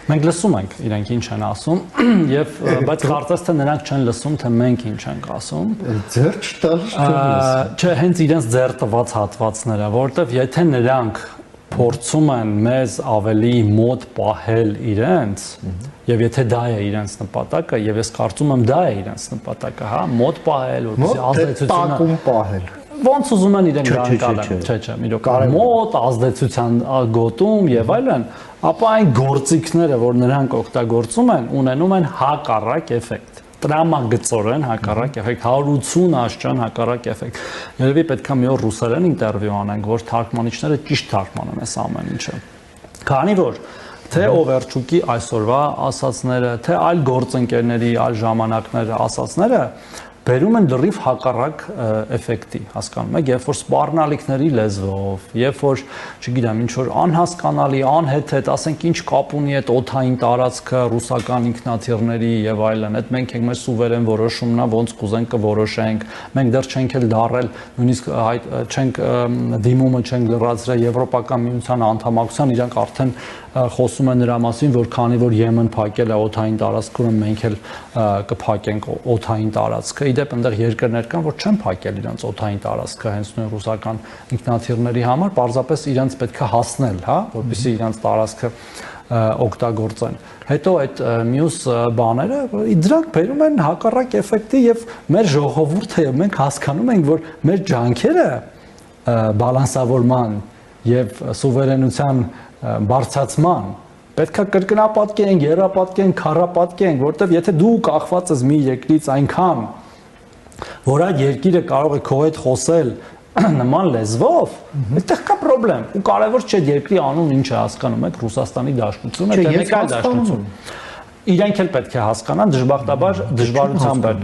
Մենք լսում ենք իրենք ինչ են ասում եւ բայց կարծես թե նրանք չեն լսում թե մենք ինչ ենք ասում ձեռ չտալ չէ հենց իրենց ձեռ տված հատվածները որովհետեւ եթե նրանք փորձում են մեզ ավելի մոտ պահել իրենց եւ եթե դա է իրենց նպատակը եւ ես կարծում եմ դա է իրենց նպատակը հա մոտ պահել որպեսզի ազդեցությունը տակում պահել ոնց ուզում են իրենք դրանք չէ մի դոք մոտ ազդեցության գոտում եւ այլն ապա այն գործիքները որ նրանք օգտագործում են ունենում են հակառակ էֆեկտ տրամագծորեն հակառակ էֆեկտ 180 աշճան հակառակ էֆեկտ երևի պետք է մի օր ռուսերեն ինտերվյու անենք որ թարգմանիչները ճիշտ թարգմանեն այս ամեն ինչը քանի որ թե Օվերչուկի այսօրվա ասածները թե այլ գործընկերների այլ ժամանակները ասածները բերում են լրիվ հակառակ էֆեկտի, հասկանում եք, երբ որ սպառնալիքների լեզվով, երբ որ, չգիտեմ, ինչ որ անհասկանալի, անհեթեթ, ասենք ինչ կապ ունի այդ օդային տարածքը ռուսական ինքնաթիռների եւ այլն, այդ մենք ենք մեր սուվերեն որոշումն է, ոնց կուզենք կորոշենք, մենք դեռ չենք էլ դարել, նույնիսկ չենք դիմումը չենք լրացրել Եվրոպական միության անդամակցության, իրանք արդեն խոսում են նրա մասին, որ քանի որ Եմեն փակել է օդային տարածքը, մենք էլ կփակենք օդային տարածքը։ Իդեպ այնտեղ երկրներ կան, որ չեն փակել իրենց օդային տարածքը հենց նույն ռուսական ինքնաթիռների համար, պարզապես իրենց պետք է հասնել, հա, որպեսզի իրենց տարածքը օգտագործեն։ Հետո այդ մյուս բաները դրանք բերում են հակառակ էֆեկտի եւ մեր ժողովուրդը եւ մենք հասկանում ենք, որ մեր ջանքերը բալանսավորման եւ սուվերենության բարձրացման պետք է կրկնապատկենք, եռապատկենք, քառապատկենք, որտեվ եթե դու կախված ես մի երկրից այնքան, որ այդ երկիրը կարող է քո հետ խոսել նման լեզվով, այդտեղ կա խնդրեմ, ու կարևոր չէ երկրի անուն ինչ է հասկանում եք Ռուսաստանի Դաշնությունը, թե մեկ այլ դաշնություն։ Իրենք էլ պետք է հասկանան դժբախտաբար դժվարությամբ են